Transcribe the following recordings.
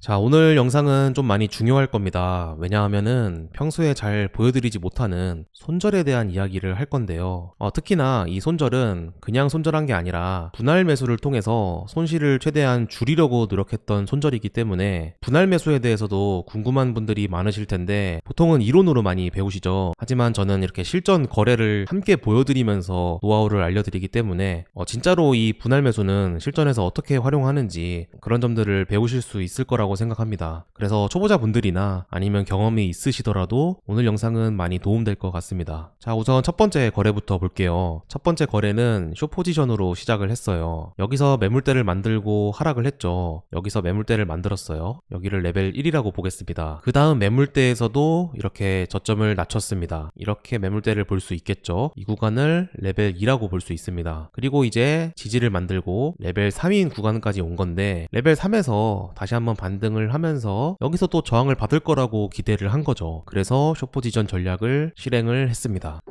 자, 오늘 영상은 좀 많이 중요할 겁니다. 왜냐하면은 평소에 잘 보여드리지 못하는 손절에 대한 이야기를 할 건데요. 특히나 이 손절은 그냥 손절한 게 아니라 분할 매수를 통해서 손실을 최대한 줄이려고 노력했던 손절이기 때문에 분할 매수에 대해서도 궁금한 분들이 많으실 텐데 보통은 이론으로 많이 배우시죠. 하지만 저는 이렇게 실전 거래를 함께 보여드리면서 노하우를 알려드리기 때문에 진짜로 이 분할 매수는 실전에서 어떻게 활용하는지 그런 점들을 배우실 수 있을 거라고 생각합니다. 그래서 초보자분들이나 아니면 경험이 있으시더라도 오늘 영상은 많이 도움될 것 같습니다. 자, 우선 첫 번째 거래부터 볼게요. 첫 번째 거래는 숏 포지션으로 시작을 했어요. 여기서 매물대를 만들고 하락을 했죠. 여기서 매물대를 만들었어요. 여기를 레벨 1이라고 보겠습니다. 그 다음 매물대에서도 이렇게 저점을 낮췄습니다. 이렇게 매물대를 볼 수 있겠죠. 이 구간을 레벨 2라고 볼 수 있습니다. 그리고 이제 지지를 만들고 레벨 3인 구간까지 온 건데 레벨 3에서 다시 한번 반등을 하면서 여기서 또 저항을 받을 거라고 기대를 한 거죠. 그래서 숏 포지션 전략을 실행을 했습니다.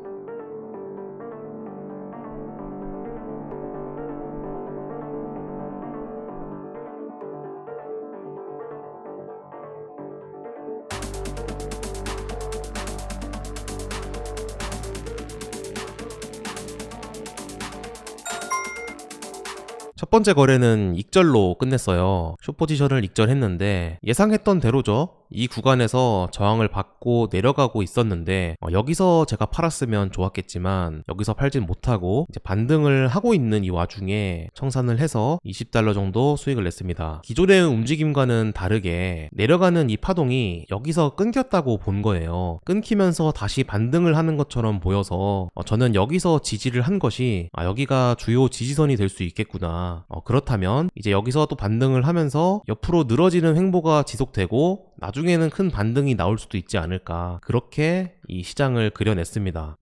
첫 번째 거래는 익절로 끝냈어요. 숏 포지션을 익절했는데 예상했던 대로죠. 이 구간에서 저항을 받고 내려가고 있었는데 여기서 제가 팔았으면 좋았겠지만 여기서 팔진 못하고 이제 반등을 하고 있는 이 와중에 청산을 해서 $20 정도 수익을 냈습니다. 기존의 움직임과는 다르게 내려가는 이 파동이 여기서 끊겼다고 본 거예요. 끊기면서 다시 반등을 하는 것처럼 보여서 저는 여기서 지지를 한 것이 여기가 주요 지지선이 될 수 있겠구나. 그렇다면 이제 여기서 또 반등을 하면서 옆으로 늘어지는 횡보가 지속되고 나중에는 큰 반등이 나올 수도 있지 않을까, 그렇게 이 시장을 그려냈습니다.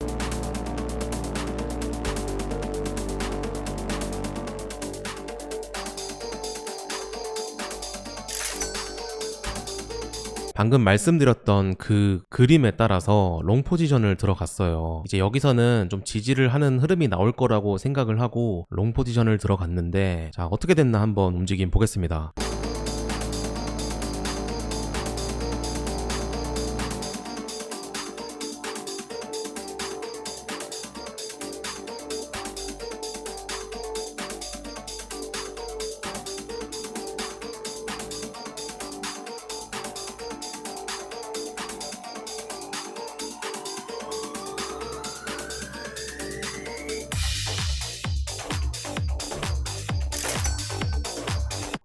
방금 말씀드렸던 그 그림에 따라서 롱 포지션을 들어갔어요. 이제 여기서는 좀 지지를 하는 흐름이 나올 거라고 생각을 하고 롱 포지션을 들어갔는데, 자, 어떻게 됐나 한번 움직임 보겠습니다.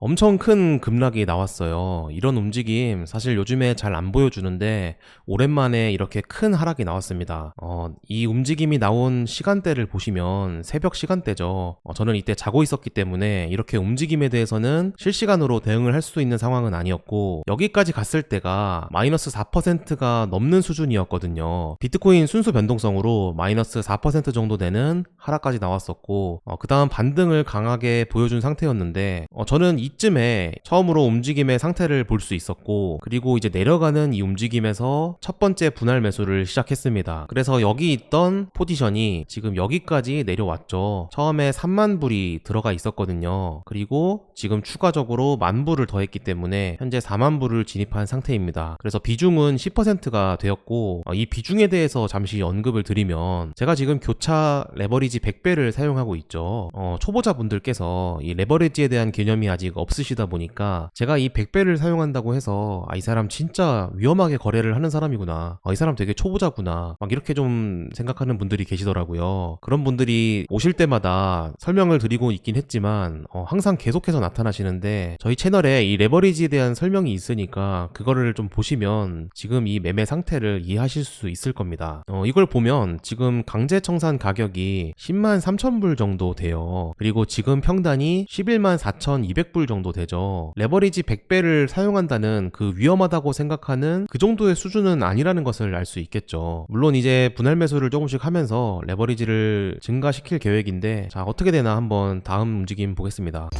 엄청 큰 급락이 나왔어요. 이런 움직임 사실 요즘에 잘 안 보여주는데 오랜만에 이렇게 큰 하락이 나왔습니다. 이 움직임이 나온 시간대를 보시면 새벽 시간대죠. 저는 이때 자고 있었기 때문에 이렇게 움직임에 대해서는 실시간으로 대응을 할 수 있는 상황은 아니었고, 여기까지 갔을 때가 마이너스 4%가 넘는 수준이었거든요. 비트코인 순수 변동성으로 마이너스 4% 정도 되는 하락까지 나왔었고, 그 다음 반등을 강하게 보여준 상태였는데 저는 이쯤에 처음으로 움직임의 상태를 볼 수 있었고, 그리고 이제 내려가는 이 움직임에서 첫 번째 분할 매수를 시작했습니다. 그래서 여기 있던 포지션이 지금 여기까지 내려왔죠. 처음에 3만 불이 들어가 있었거든요. 그리고 지금 추가적으로 1만 불을 더했기 때문에 현재 4만 불을 진입한 상태입니다. 그래서 비중은 10%가 되었고, 이 비중에 대해서 잠시 언급을 드리면 제가 지금 교차 레버리지 100배를 사용하고 있죠. 초보자분들께서 이 레버리지에 대한 개념이 아직 없으시다 보니까 제가 이 100배를 사용한다고 해서 이 사람 진짜 위험하게 거래를 하는 사람이구나, 이 사람 되게 초보자구나, 막 이렇게 좀 생각하는 분들이 계시더라고요. 그런 분들이 오실 때마다 설명을 드리고 있긴 했지만 항상 계속해서 나타나시는데, 저희 채널에 이 레버리지에 대한 설명이 있으니까 그거를 좀 보시면 지금 이 매매 상태를 이해하실 수 있을 겁니다. 이걸 보면 지금 강제 청산 가격이 10만 3천 불 정도 돼요. 그리고 지금 평단이 11만 4,200불 정도 되죠. 레버리지 100배를 사용한다는 그 위험하다고 생각하는 그 정도의 수준은 아니라는 것을 알 수 있겠죠. 물론 이제 분할 매수를 조금씩 하면서 레버리지를 증가시킬 계획인데, 자, 어떻게 되나 한번 다음 움직임 보겠습니다.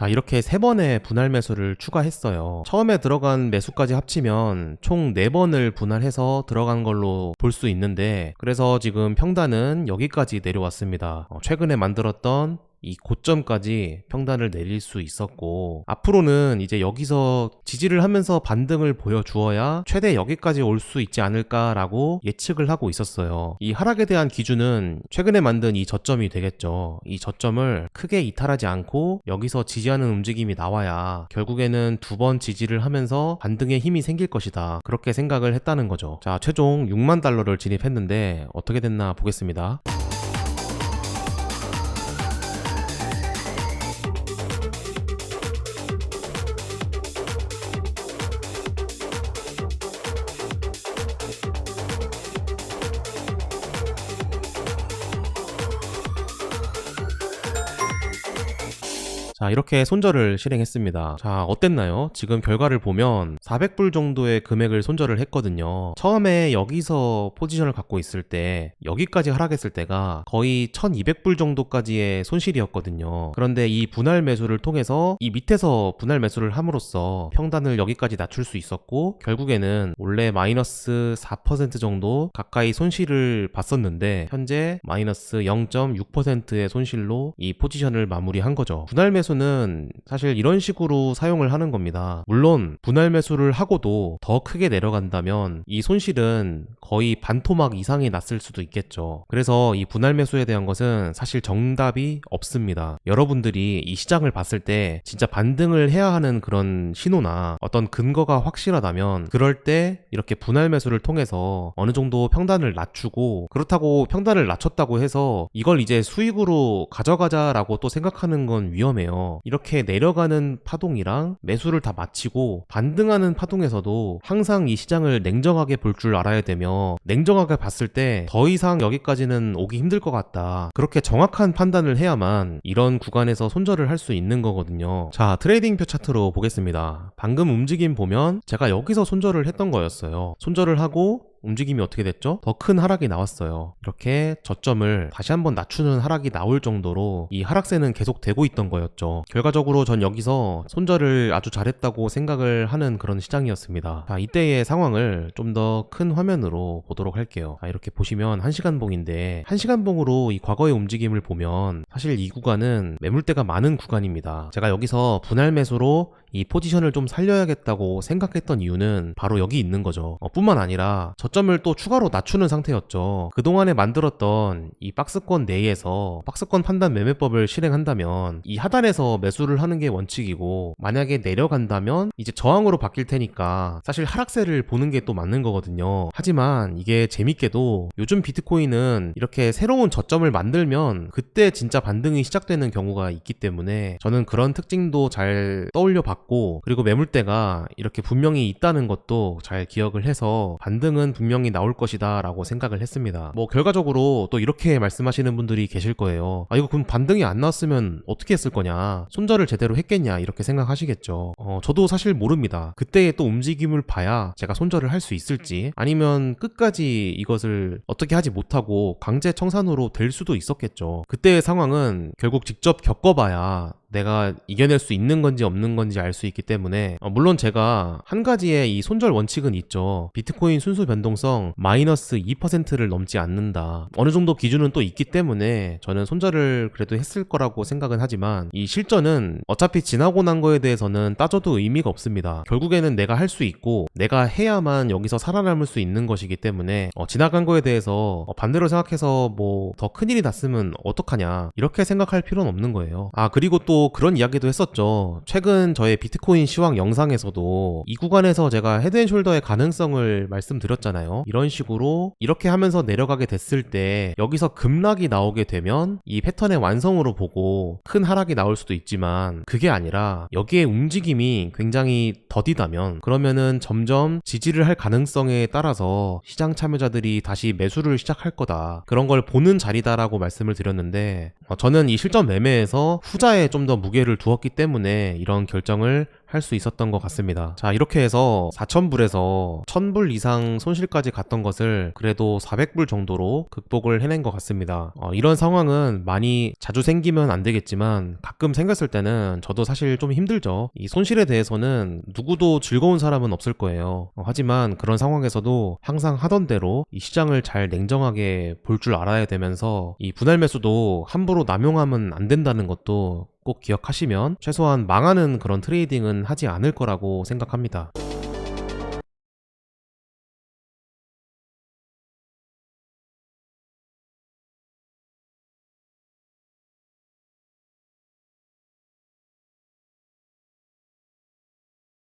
자, 이렇게 3번의 분할 매수를 추가했어요. 처음에 들어간 매수까지 합치면 총 4번을 분할해서 들어간 걸로 볼 수 있는데, 그래서 지금 평단은 여기까지 내려왔습니다. 최근에 만들었던 이 고점까지 평단을 내릴 수 있었고, 앞으로는 이제 여기서 지지를 하면서 반등을 보여주어야 최대 여기까지 올 수 있지 않을까라고 예측을 하고 있었어요. 이 하락에 대한 기준은 최근에 만든 이 저점이 되겠죠. 이 저점을 크게 이탈하지 않고 여기서 지지하는 움직임이 나와야 결국에는 2번 지지를 하면서 반등의 힘이 생길 것이다, 그렇게 생각을 했다는 거죠. 자, 최종 6만 달러를 진입했는데 어떻게 됐나 보겠습니다. 자, 이렇게 손절을 실행했습니다. 자, 어땠나요? 지금 결과를 보면 400불 정도의 금액을 손절을 했거든요. 처음에 여기서 포지션을 갖고 있을 때, 여기까지 하락했을 때가 거의 1200불 정도까지의 손실이었거든요. 그런데 이 분할 매수를 통해서 이 밑에서 분할 매수를 함으로써 평단을 여기까지 낮출 수 있었고, 결국에는 원래 마이너스 4% 정도 가까이 손실을 봤었는데 현재 마이너스 0.6%의 손실로 이 포지션을 마무리한 거죠. 분할 매수는 사실 이런 식으로 사용을 하는 겁니다. 물론 분할 매수를 하고도 더 크게 내려간다면 이 손실은 거의 반토막 이상이 났을 수도 있겠죠. 그래서 이 분할 매수에 대한 것은 사실 정답이 없습니다. 여러분들이 이 시장을 봤을 때 진짜 반등을 해야 하는 그런 신호나 어떤 근거가 확실하다면, 그럴 때 이렇게 분할 매수를 통해서 어느 정도 평단을 낮추고, 그렇다고 평단을 낮췄다고 해서 이걸 이제 수익으로 가져가자라고 또 생각하는 건 위험해요. 이렇게 내려가는 파동이랑 매수를 다 마치고 반등하는 파동에서도 항상 이 시장을 냉정하게 볼 줄 알아야 되며, 냉정하게 봤을 때 더 이상 여기까지는 오기 힘들 것 같다, 그렇게 정확한 판단을 해야만 이런 구간에서 손절을 할 수 있는 거거든요. 자, 트레이딩표 차트로 보겠습니다. 방금 움직임 보면 제가 여기서 손절을 했던 거였어요. 손절을 하고 움직임이 어떻게 됐죠? 더 큰 하락이 나왔어요. 이렇게 저점을 다시 한번 낮추는 하락이 나올 정도로 이 하락세는 계속 되고 있던 거였죠. 결과적으로 전 여기서 손절을 아주 잘했다고 생각을 하는 그런 시장이었습니다. 자, 이때의 상황을 좀 더 큰 화면으로 보도록 할게요. 자, 이렇게 보시면 1시간봉인데 1시간봉으로 이 과거의 움직임을 보면 사실 이 구간은 매물대가 많은 구간입니다. 제가 여기서 분할 매수로 이 포지션을 좀 살려야겠다고 생각했던 이유는 바로 여기 있는 거죠. 뿐만 아니라 저점을 또 추가로 낮추는 상태였죠. 그동안에 만들었던 이 박스권 내에서 박스권 판단 매매법을 실행한다면 이 하단에서 매수를 하는 게 원칙이고, 만약에 내려간다면 이제 저항으로 바뀔 테니까 사실 하락세를 보는 게 또 맞는 거거든요. 하지만 이게 재밌게도 요즘 비트코인은 이렇게 새로운 저점을 만들면 그때 진짜 반등이 시작되는 경우가 있기 때문에 저는 그런 특징도 잘 떠올려 봤고, 그리고 매물대가 이렇게 분명히 있다는 것도 잘 기억을 해서 반등은 분명히 나올 것이다 라고 생각을 했습니다. 결과적으로 또 이렇게 말씀하시는 분들이 계실 거예요. 이거 그럼 반등이 안 나왔으면 어떻게 했을 거냐, 손절을 제대로 했겠냐, 이렇게 생각하시겠죠. 저도 사실 모릅니다. 그때의 또 움직임을 봐야 제가 손절을 할 수 있을지, 아니면 끝까지 이것을 어떻게 하지 못하고 강제 청산으로 될 수도 있었겠죠. 그때의 상황은 결국 직접 겪어봐야 내가 이겨낼 수 있는 건지 없는 건지 알 수 있기 때문에, 물론 제가 한 가지의 이 손절 원칙은 있죠. 비트코인 순수 변동성 마이너스 2%를 넘지 않는다. 어느 정도 기준은 또 있기 때문에 저는 손절을 그래도 했을 거라고 생각은 하지만, 이 실전은 어차피 지나고 난 거에 대해서는 따져도 의미가 없습니다. 결국에는 내가 할 수 있고 내가 해야만 여기서 살아남을 수 있는 것이기 때문에 지나간 거에 대해서 반대로 생각해서 더 큰일이 났으면 어떡하냐, 이렇게 생각할 필요는 없는 거예요. 그리고 또 그런 이야기도 했었죠. 최근 저의 비트코인 시황 영상에서도 이 구간에서 제가 헤드앤숄더의 가능성을 말씀드렸잖아요. 이런 식으로 이렇게 하면서 내려가게 됐을 때 여기서 급락이 나오게 되면 이 패턴의 완성으로 보고 큰 하락이 나올 수도 있지만, 그게 아니라 여기에 움직임이 굉장히 더디다면 그러면은 점점 지지를 할 가능성에 따라서 시장 참여자들이 다시 매수를 시작할 거다, 그런 걸 보는 자리다라고 말씀을 드렸는데, 저는 이 실전 매매에서 후자에 좀 더 무게를 두었기 때문에 이런 결정을 할 할 수 있었던 것 같습니다. 자, 이렇게 해서 4,000불에서 1,000불 이상 손실까지 갔던 것을 그래도 400불 정도로 극복을 해낸 것 같습니다. 이런 상황은 많이 자주 생기면 안 되겠지만 가끔 생겼을 때는 저도 사실 좀 힘들죠. 이 손실에 대해서는 누구도 즐거운 사람은 없을 거예요. 하지만 그런 상황에서도 항상 하던 대로 이 시장을 잘 냉정하게 볼 줄 알아야 되면서 이 분할 매수도 함부로 남용하면 안 된다는 것도 꼭 기억하시면 최소한 망하는 그런 트레이딩은 하지 않을 거라고 생각합니다.